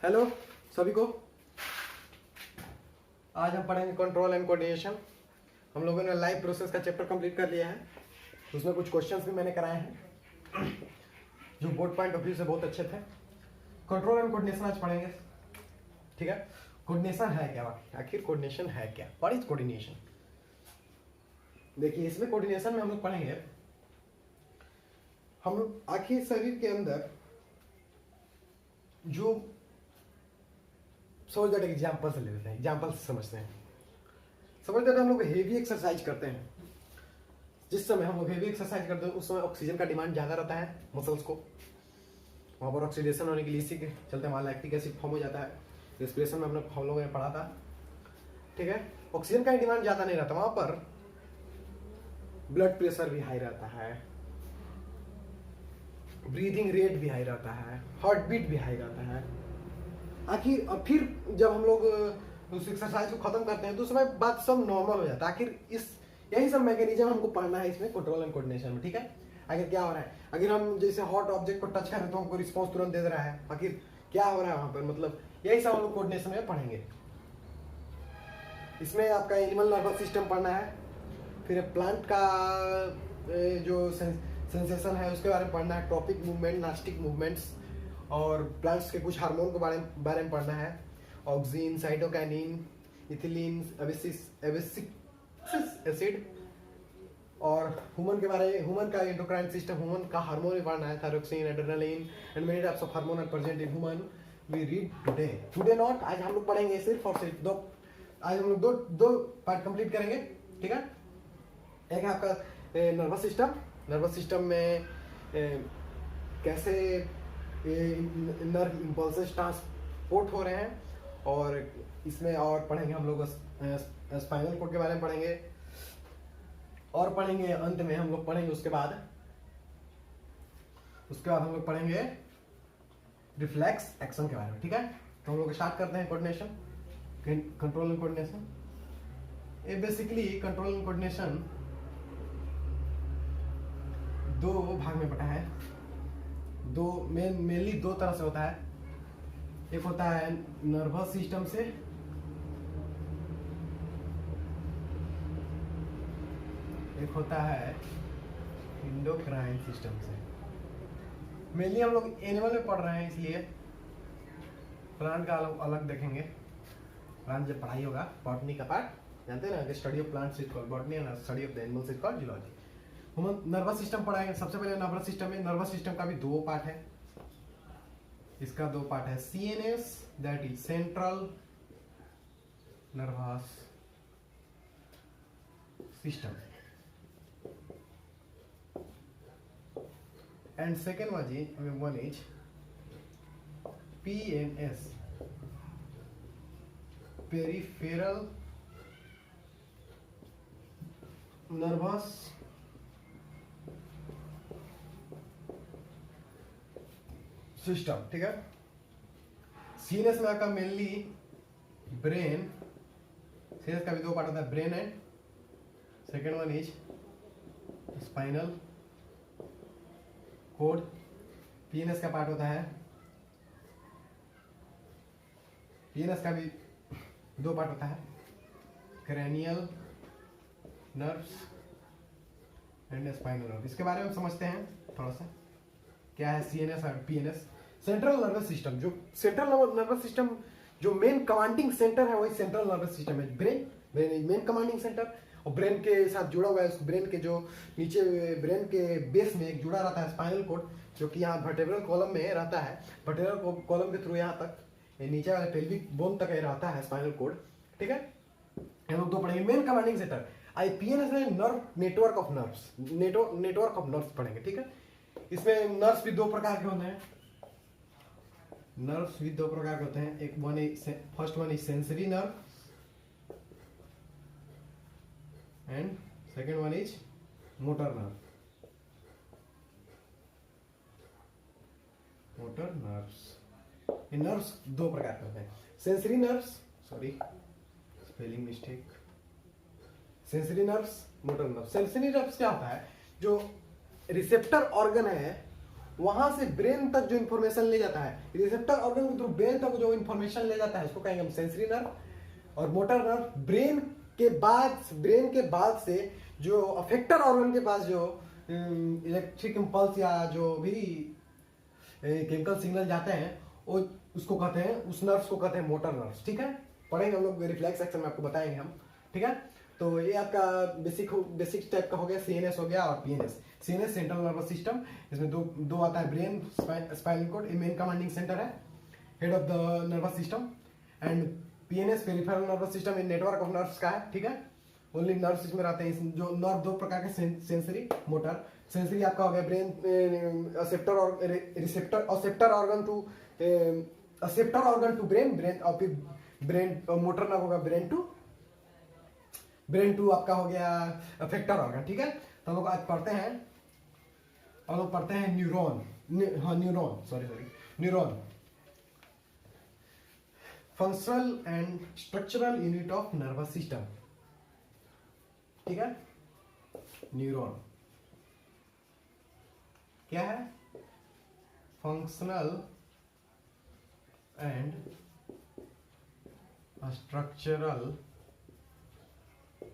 Hello सभी को। आज हम पढ़ेंगे कंट्रोल एंड कोऑर्डिनेशन। हम लोगों ने लाइव प्रोसेस का चैप्टर कंप्लीट कर लिया है। उसमें कुछ क्वेश्चंस भी मैंने कराए हैं जो बोर्ड पॉइंट ऑफ व्यू से बहुत अच्छे थे। कंट्रोल एंड कोऑर्डिनेशन आज पढ़ेंगे, ठीक है। कोऑर्डिनेशन है क्या, आखिर कोऑर्डिनेशन है क्या, व्हाट इज कोऑर्डिनेशन। देखिए, इसमें कोऑर्डिनेशन में हम लोग पढ़ेंगे, हम लोग आखिर शरीर के अंदर जो समझ जाते एग्जाम्पल से ले लेते हैं, एग्जाम्पल से समझते हैं। समझ जाते हम लोग हेवी एक्सरसाइज करते हैं। जिस समय हम लोग हेवी एक्सरसाइज करते हैं उस समय ऑक्सीजन का डिमांड ज़्यादा रहता है मसल्स को। वहाँ पर ऑक्सीडेशन होने के लिए इसी के चलते वहाँ लैक्टिक एसिड फॉर्म हो जाता है। रेस्पिरेशन में हम लोगों ने पढ़ा था, ठीक है। ऑक्सीजन का डिमांड ज़्यादा नहीं रहता, वहाँ पर ब्लड प्रेशर भी हाई रहता है, ब्रीदिंग रेट भी हाई रहता है, हार्ट बीट भी हाई रहता है। आखिर और फिर जब हम लोग उस एक्सरसाइज को खत्म करते हैं तो उस समय बात सब नॉर्मल हो जाता है। आखिर यही सब मैकेनिज्म हमको पढ़ना है इसमें कंट्रोल एंड कोऑर्डिनेशन में, ठीक है। आखिर क्या हो रहा है, अगर हम जैसे हॉट ऑब्जेक्ट को टच करें तो हमको रिस्पॉन्स तुरंत दे रहा है, आखिर क्या हो रहा है वहां पर, मतलब यही सब हम लोग कोऑर्डिनेशन में पढ़ेंगे। इसमें आपका एनिमल नर्वस सिस्टम पढ़ना है, फिर प्लांट का जो सेंसेशन है उसके बारे में पढ़ना है, ट्रॉपिक मूवमेंट, नास्टिक मूवमेंट्स, और प्लांट्स के कुछ हार्मोन के बारे में पढ़ना है, auxin, cytokinin, ethylene, abscisic acid, और ह्यूमन का एंडोक्राइन सिस्टम, ह्यूमन का हार्मोन भी पढ़ना है, thyroxine, adrenaline and many types of hormone are present in human. We read today not, आज हम लोग पढ़ेंगे सिर्फ और सिर्फ आज हम लोग दो पार्ट कंप्लीट करेंगे, ठीक है। एक है आपका नर्वस सिस्टम में कैसे नर्व इम्पल्सेस ट्रांसपोर्ट हो रहे हैं, और इसमें और पढ़ेंगे हम लोग स्पाइनल कोड के बारे में पढ़ेंगे, और पढ़ेंगे अंत में हम लोग पढ़ेंगे उसके बाद हम लोग पढ़ेंगे रिफ्लेक्स एक्शन के बारे में, ठीक है। तो हम लोग स्टार्ट करते हैं कोऑर्डिनेशन, कंट्रोल एंड कोऑर्डिनेशन। ये बेसिकली कंट्रोल एंड कोऑर्डिनेशन दो भाग में बटा है, मेनली दो तरह से होता है। एक होता है नर्वस सिस्टम से, एक होता है एंडोक्राइन सिस्टम से। मेनली हम लोग एनिमल में पढ़ रहे हैं इसलिए प्लांट का अलग देखेंगे। प्लांट जब पढ़ाई होगा, बॉटनी का पार्ट जानते हैं ना, study of plants is called botany and study of the animals is called zoology. हम नर्वस सिस्टम पढ़ाएंगे। सबसे पहले नर्वस सिस्टम में, नर्वस सिस्टम का भी दो पार्ट है। इसका दो पार्ट है, CNS that is central nervous system, and second one is PNS, peripheral nervous system, ठीक है। सीएनएस में आपका मेनली ब्रेन, सीएनएस का भी दो पार्ट होता है, brain and second one is spinal cord. PNS का पार्ट होता है, पीएनएस का भी दो पार्ट होता है, cranial nerves and spinal nerve. इसके बारे में समझते हैं थोड़ा सा, क्या है सीएनएस और पीएनएस। सेंट्रल नर्वस सिस्टम, जो सेंट्रल नर्वस सिस्टम जो मेन कमांडिंग सेंटर है वही सेंट्रल नर्वस सिस्टम है। Brain is main commanding centre, और ब्रेन के साथ जुड़ा हुआ है, उस ब्रेन के जो नीचे ब्रेन के बेस में एक जुड़ा रहता है स्पाइनल कोड, जो कि यहाँ वर्टेब्रल कॉलम में रहता है। वर्टेब्रल कॉलम के थ्रू यहाँ तक नीचे वाले पेल्विक बोन तक रहता है स्पाइनल कोड, ठीक है। हम लोग दो पढ़ेंगे, मेन कमांडिंग सेंटर। आईपीएनएस में nerve network of nerves, network of nerves पढ़ेंगे, ठीक है। इसमें नर्व्स भी दो प्रकार के होते हैं, नर्व्स भी दो प्रकार के होते हैं। एक first one is sensory nerve and second one is motor nerve. Motor nerves, ये नर्व्स दो प्रकार के होते हैं। Sensory nerves, sorry spelling mistake, sensory nerves, motor nerves. Sensory nerves क्या होता है, जो रिसेप्टर ऑर्गन है वहां से ब्रेन तक जो इंफॉर्मेशन ले जाता है, रिसेप्टर ऑर्गन के थ्रू ब्रेन तक जो इंफॉर्मेशन ले जाता है उसको कहेंगे हम सेंसरी नर्व। और मोटर नर्व ब्रेन के बाद से जो अफेक्टर ऑर्गन के पास जो इलेक्ट्रिक इम्पल्स या जो भी केमिकल सिग्नल जाते हैं वो उसको कहते हैं, उस नर्व्स को कहते हैं मोटर नर्व्स। ठीक है, पढ़ेंगे हम लोग रिफ्लेक्स सेक्शन में, आपको बताएंगे हम। ठीक है, तो ये आपका बेसिक टाइप का हो गया, सीएनएस हो गया और PNS. CNS central nervous system, इसमें दो आता है, brain, spinal cord, main commanding centre है, head of the nervous system. And PNS peripheral nervous system, network of nerves का है। ठीक है, ओनली नर्व्स इसमें रहते हैं। जो नर्व दो प्रकार के, सेंसरी, मोटर। सेंसरी आपका हो गया ब्रेन, असेप्टर और receptor, acceptor organ to brain, और फिर ब्रेन, मोटर नर्व होगा ब्रेन टू आपका हो गया अफेक्टर ऑर्गन। ठीक है, तो हम लोग आज पढ़ते हैं neuron, neuron, functional and structural unit of nervous system. ठीक है, न्यूरॉन क्या है? Functional and structural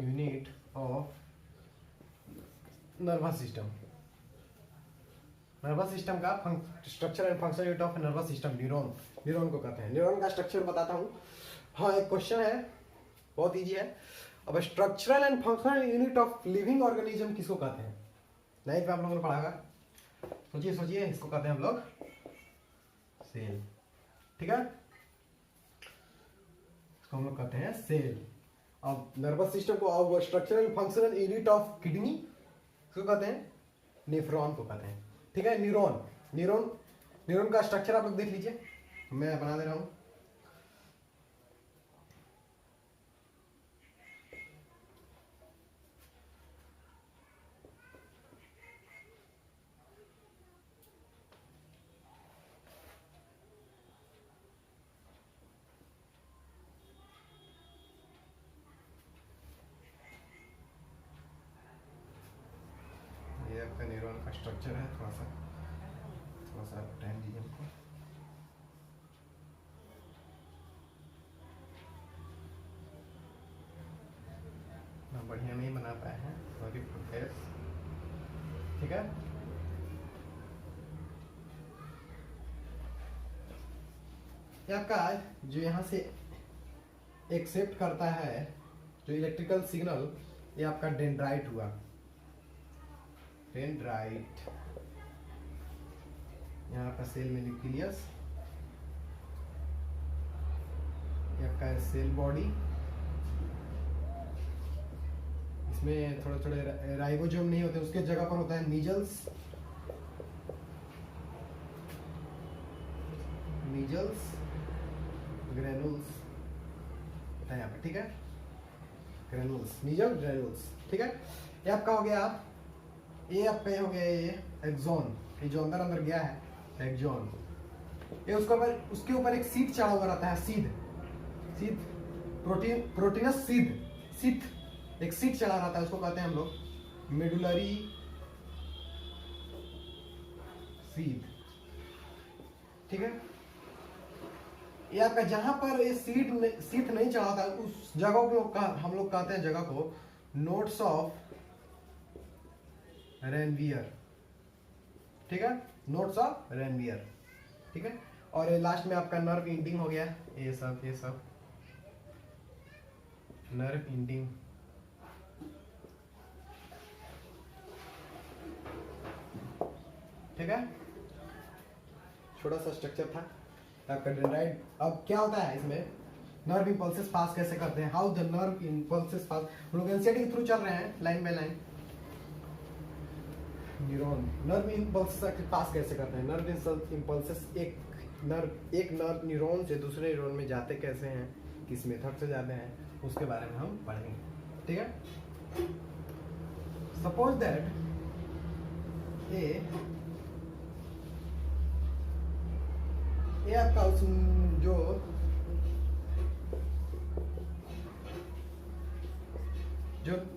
unit of nervous system. Nervous system का structure and function unit of nervous system neuron को कहते हैं। न्यूरॉन का स्ट्रक्चर बताता हूं। हाँ, एक क्वेश्चन है, बहुत इजी है। अब structural and functional unit of living organism किसको कहते हैं? नाइन्थ में आप लोगों ने पढ़ा, सोचिए, इसको कहते हैं हम लोग सेल। ठीक है, इसको हम लोग कहते हैं सेल। अब नर्वस सिस्टम को, अब structural functional unit of kidney इसको कहते हैं नेफ्रॉन को कहते हैं। ठीक है, न्यूरॉन का स्ट्रक्चर आप लोग देख लीजिए, मैं बना दे रहा हूं। ये आपका न्यूरॉन का स्ट्रक्चर है। थोड़ा सा टाइम दीजिए हमको। ना बढ़िया नहीं बना पाए हैं, सॉरी फॉर दिस। ठीक है, ये आपका जो यहाँ से एक्सेप्ट करता है जो इलेक्ट्रिकल सिग्नल, ये आपका डेंड्राइट हुआ। डेंड्राइट, यहाँ का सेल में न्यूक्लियस, ये आपका सेल बॉडी, इसमें थोड़े थोड़े राइबोसोम नहीं होते, उसके जगह पर होता है मीजल्स, ग्रेनुल्स है यहाँ पे। ठीक है, ग्रेनुल्स, मीजल ग्रेनुल्स। ठीक है, ये आपका हो गया, ये आपका हो गया ये एक्सॉन, ये जो अंदर गया है एक्सॉन। ये उसके ऊपर एक सीध चढ़ा हुआ रहता है, सीध प्रोटीनस सीध, एक सीध चढ़ा रहता है, उसको कहते हैं हम लोग मेडुलरी सीध। ठीक है, ये आपका जहां पर ये सीध नहीं चढ़ा था, उस जगह को हम लोग कहते हैं जगह को नोड्स ऑफ रेनवियर। ठीक है, नोड्स ऑफ रेनवियर। ठीक है, और ये लास्ट में आपका नर्व इंडिंग हो गया, ये सब नर्व इंडिंग। ठीक है, छोटा सा स्ट्रक्चर था आपका डेंड्राइट। अब क्या होता है इसमें, नर्व इंपल्सेस पास कैसे करते हैं, how the nerve impulses pass, हम लोग एनसीईआरटी के थ्रू चल रहे हैं line by line. Neuron nerve impulses pass कैसे करते हैं, नर्व इंपल्सेस एक नर्व न्यूरॉन से दूसरे न्यूरॉन में जाते कैसे हैं, किस मेथड से जाते हैं, उसके बारे में हम पढ़ेंगे। ठीक है, सपोज दैट ये आपका उस जो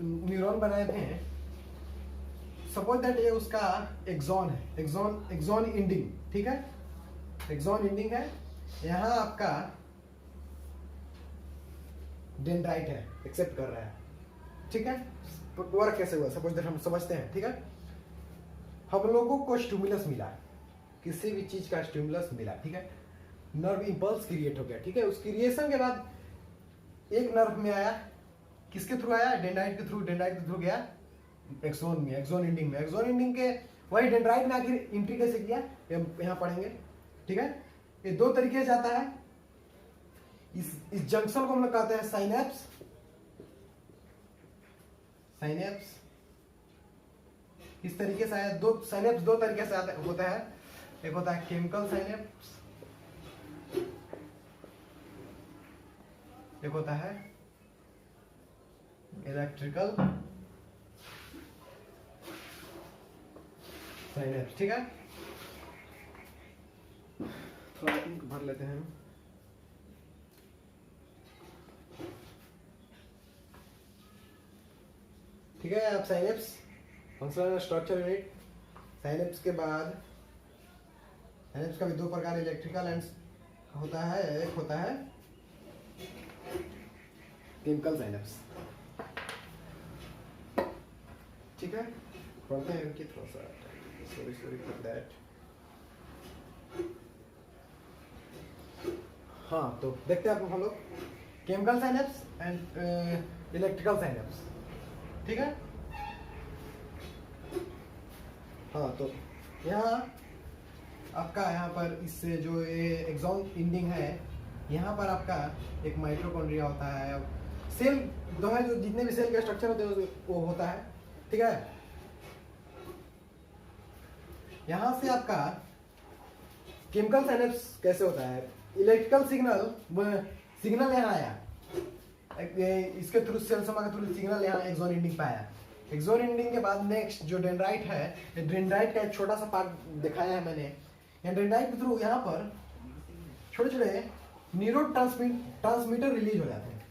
न्यूरॉन बनाए थे सपोज दैट ये उसका एक्सॉन है, एक्सॉन इंडिंग, ठीक है, एक्सॉन इंडिंग है, यहाँ आपका डेंड्राइट है, एक्सेप्ट कर रहा है, ठीक है। वर्क कैसे हुआ सपोज दैट हम समझते हैं, ठीक है। हम लोगों को स्टिमुलस मिला, किसी भी चीज का स्टिमुलस मिला, ठीक है, नर्व इंपल्स क्रिएट हो गया, ठीक है। उस क्रिएशन के बाद एक नर्व में आया, किसके थ्रू आया, डेंड्राइट के थ्रू गया एक्सोन में, एक्सोन इंडिंग में, एक्सोन इंडिंग के वही डेंड्राइट में आखिर एंट्री कैसे किया यहाँ पढ़ेंगे, ठीक है। ये दो तरीके से जाता है, इस जंक्शन को हम लोग कहते हैं साइनेप्स, साइनेप्स इस तरीके से आया, दो साइनेप्स दो तरीके से होता है, एक होता है केमिकल साइनेप्स, एक होता है इलेक्ट्रिकल साइनेप्स, ठीक है। थोड़ा इंक भर लेते हैं। ठीक है, आप synapse functional structure unit, synapse के बाद साइनेप्स का भी दो प्रकार इलेक्ट्रिकल एंड होता है, एक होता है केमिकल साइनेप्स, ठीक है। पढ़ते हैं कि थोड़ा सा सॉरी फॉर दैट। हाँ, तो देखते हैं हम लोग chemical synapse and electrical synapse, ठीक है। हाँ, तो यहाँ आपका यहाँ पर इससे जो ये एक्सॉन इंडिंग है, यहाँ पर आपका एक माइटोकॉन्ड्रिया होता है, सेल जो है, जो जितने भी सेल के स्ट्रक्चर होते हैं वो होता है, ठीक है। यहाँ से आपका केमिकल साइनेप्स कैसे होता है, इलेक्ट्रिकल सिग्नल यहाँ आया, इसके थ्रू सेल समा के थ्रू सिग्नल यहाँ एक्सॉन इंडिंग पे आया, एक्सॉन इंडिंग के बाद नेक्स्ट जो डेंड्राइट है, डेंड्राइट का एक छोटा सा पार्ट दिखाया है मैंने, यहाँ डेंड्राइट के थ्रू यहाँ पर छोटे छोटे न्यूरो ट्रांसमीटर रिलीज हो जाते हैं।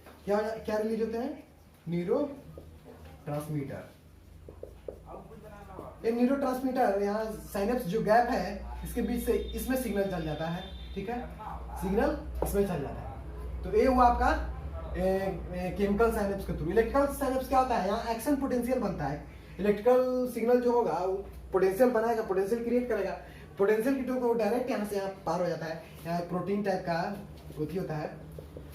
क्या रिलीज होते हैं, न्यूरो ट्रांसमीटर। ये न्यूरो ट्रांसमीटर यहाँ साइनेप्स जो गैप है इसके बीच से इसमें सिग्नल चल जाता है, ठीक है, सिग्नल इसमें चल जाता है। तो ये हुआ आपका केमिकल साइनेप्स के थ्रू। इलेक्ट्रिकल साइनेप्स क्या होता है, यहाँ एक्शन पोटेंशियल बनता है, इलेक्ट्रिकल सिग्नल जो होगा वो पोटेंशियल बनाएगा, पोटेंशियल क्रिएट करेगा, पोटेंशियल की टू डायरेक्ट यहाँ से यहाँ पार हो जाता है। यहाँ प्रोटीन टाइप का होती होता है,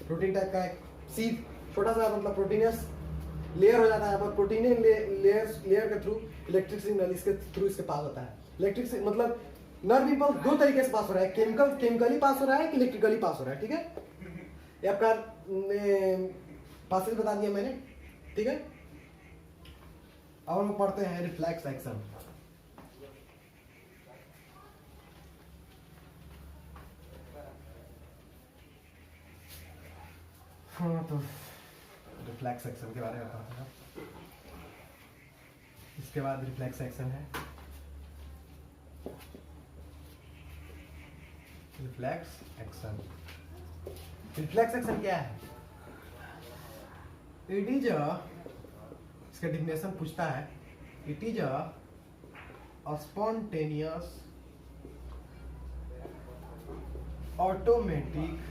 प्रोटीन टाइप का एक सीध छोटा सा मतलब प्रोटीनियस लेयर हो जाता है, पर प्रोटीन लेयर के थ्रू इलेक्ट्रिक सिग्नल इसके थ्रू इसके पास होता है। इलेक्ट्रिक मतलब नर्व इंपल्स दो तरीके से पास हो रहा है, केमिकली पास हो रहा है कि इलेक्ट्रिकली पास हो रहा है, ठीक है। ये आपका पासेज बता दिया मैंने, ठीक है। अब हम पढ़ते हैं रिफ्लेक्स एक्शन। हाँ, तो रिफ्लेक्स एक्शन के बारे में पढ़ते हैं। इसके बाद रिफ्लेक्स एक्शन है, रिफ्लेक्स एक्शन। रिफ्लेक्स एक्शन क्या है, इट इज इसका डिफिनेशन पूछता है, it is a spontaneous automatic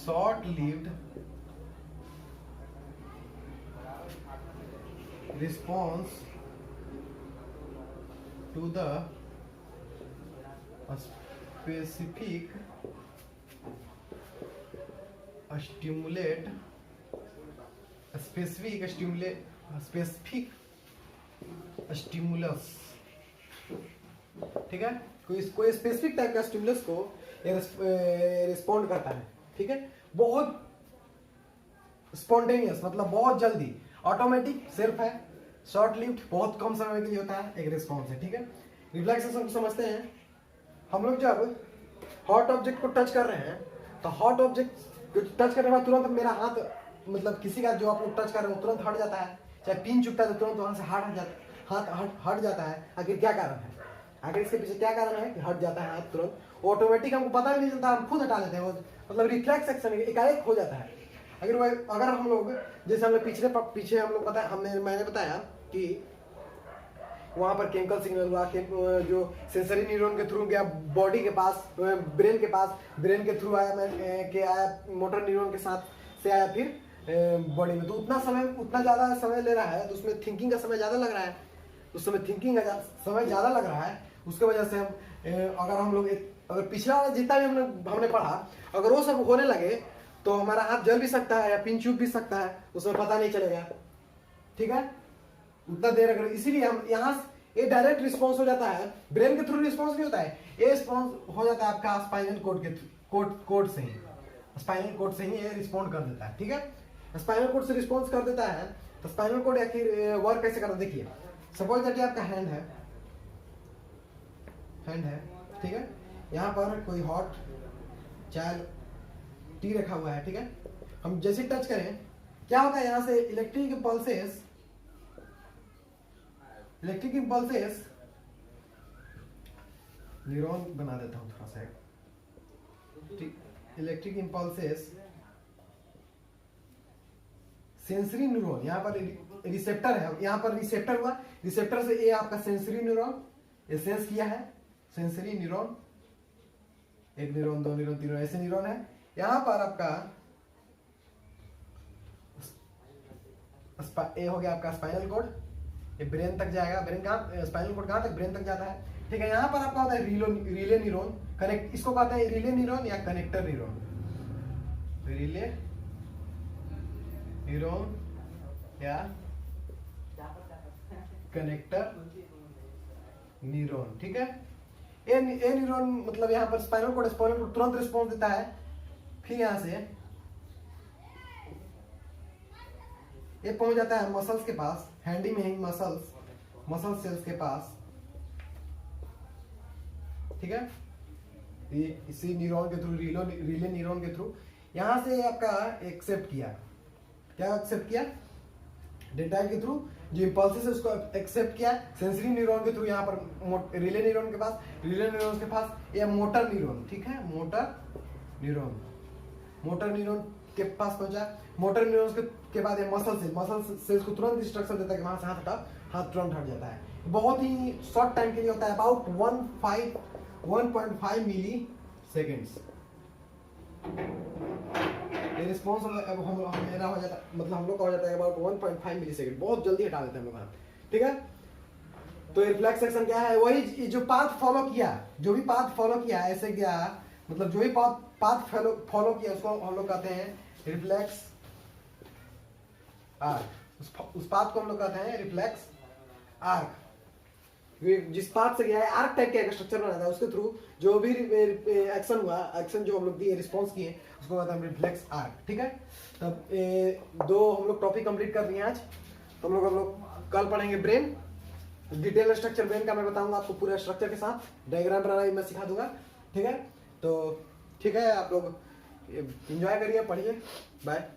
short-lived response to the specific stimulus, ठीक है। कोई स्पेसिफिक टाइप का स्टिमुलस को रिस्पॉन्ड करता है, ठीक है। बहुत स्पॉन्टेनियस मतलब बहुत जल्दी, ऑटोमेटिक सिर्फ है, शॉर्ट लिव्ड बहुत कम समय के लिए होता है, एक रिस्पॉन्स है, ठीक है। रिफ्लेक्सेशन को समझते हैं हम लोग। जब हॉट ऑब्जेक्ट को टच कर रहे हैं तो हॉट ऑब्जेक्ट को टच करने के बाद तुरंत मेरा हाथ मतलब किसी का जो आप लोग टच कर रहे हो तुरंत हट जाता है, चाहे पिन चुभता है तो तुरंत वहां से हाथ हट जाता है। आखिर क्या कारण है, आखिर इसके पीछे क्या कारण है कि हट जाता है हाथ तुरंत, ऑटोमेटिक हमको पता भी नहीं चलता, हम खुद हटा लेते हैं, मतलब रिफ्लेक्स एक्शन एकाएक हो जाता है। अगर हम लोग जैसे हम लोग पीछे हम लोग मैंने बताया कि वहाँ पर केमिकल सिग्नल हुआ, जो सेंसरी न्यूरॉन के थ्रू गया बॉडी के पास, ब्रेन के पास, ब्रेन के थ्रू आया मोटर न्यूरॉन के साथ से आया फिर बॉडी में। तो उतना ज़्यादा समय ले रहा है, तो उसमें थिंकिंग का समय ज़्यादा लग रहा है, उस समय थिंकिंग का समय ज़्यादा लग रहा है। उसके वजह से अगर पिछला वाला जितना भी हमने पढ़ा, अगर वो सब होने लगे तो हमारा हाथ जल भी सकता है या पिन चुभ भी सकता है, उसमें पता नहीं चलेगा। ठीक है, उतना देर अगर, इसीलिए हम यहाँ ये डायरेक्ट रिस्पॉन्स हो जाता है, ब्रेन के थ्रू रिस्पॉन्स नहीं होता है, ये रिस्पॉन्स हो जाता है आपका स्पाइनल कोड से ही, स्पाइनल कोड से ही ये रिस्पॉन्ड कर देता है। ठीक है, स्पाइनल कोड से रिस्पॉन्स कर देता है। तो स्पाइनल कोड आखिर वर्क कैसे करता है, देखिए सपोज दैट आपका हैंड है, ठीक है, यहाँ पर कोई हॉट चाय टी रखा हुआ है। ठीक है, हम जैसे टच करें क्या होगा, यहाँ से इलेक्ट्रिक इम्पल्सेस न्यूरॉन बना देता हूं थोड़ा सा, ठीक, इलेक्ट्रिक इम्पल्सेस सेंसरी न्यूरॉन, यहाँ पर रिसेप्टर है, यहाँ पर रिसेप्टर हुआ, रिसेप्टर से ये आपका सेंसरी न्यूरॉन, ये सेंस किया है, sensory neuron, 1 neuron 2 neuron 3 neuron ऐसे न्यूरॉन है। यहाँ पर आपका ये हो गया आपका स्पाइनल कोड, ये ब्रेन तक जाएगा, ब्रेन कहाँ, स्पाइनल कोड कहाँ तक, ब्रेन तक जाता है। ठीक है, यहाँ पर आपका होता है रिले न्यूरॉन, कनेक्ट, इसको कहते हैं रिले न्यूरॉन या कनेक्टर न्यूरॉन, रिले न्यूरॉन या कनेक्टर न्यूरॉन। ठीक है, ये न्यूरॉन मतलब यहाँ पर स्पाइनल कोड तुरंत रिस्पॉन्स देता है। फिर यहाँ से ये पहुंच जाता है मसल्स के पास, हैंडी में ही मसल सेल्स के पास। ठीक है, इसी न्यूरॉन के थ्रू, रिले न्यूरॉन के थ्रू यहां से आपका एक्सेप्ट किया, क्या एक्सेप्ट किया, डेटा के थ्रू जो इम्पल्सेस है उसको एक्सेप्ट किया सेंसरी न्यूरॉन के थ्रू, यहाँ पर रिले न्यूरॉन के पास ये मोटर न्यूरॉन। ठीक है, मोटर न्यूरॉन के पास पहुंचा, मोटर न्यूरॉन्स के बाद ये मसल सेल्स को तुरंत इंस्ट्रक्शन देता है कि वहां से हाथ तुरंत हट जाता है। बहुत ही शॉर्ट टाइम के लिए होता है, अबाउट 1.5 मिली सेकेंड्स ये रिस्पॉन्स मेरा हो जाता, मतलब हम लोग का हो जाता है अबाउट 1.5 मिली सेकेंड, बहुत जल्दी हटा देते हैं हम लोग। ठीक है, तो रिफ्लेक्स एक्शन क्या है, वही जो पाथ फॉलो किया ऐसे गया, मतलब जो भी पाथ फॉलो किया उसको हम लोग कहते हैं रिफ्लेक्स आर्क, उस पाथ को हम लोग कहते हैं रिफ्लेक्स आर्क। जिस पाथ से गया है आर्क टाइप का स्ट्रक्चर बनाता है, उसके थ्रू जो भी एक्शन हुआ, एक्शन जो हम लोग दिए, रिस्पॉन्स किए, उसको कहते हैं रिफ्लेक्स आर्क। ठीक है, तब 2 हम लोग टॉपिक कंप्लीट कर दिए आज। तो हम लोग कल पढ़ेंगे ब्रेन, डिटेल स्ट्रक्चर ब्रेन का मैं बताऊंगा आपको, पूरा स्ट्रक्चर के साथ डायग्राम बनाना भी मैं सिखा दूंगा। ठीक है, तो ठीक है, आप लोग एंजॉय करिए, पढ़िए, बाय।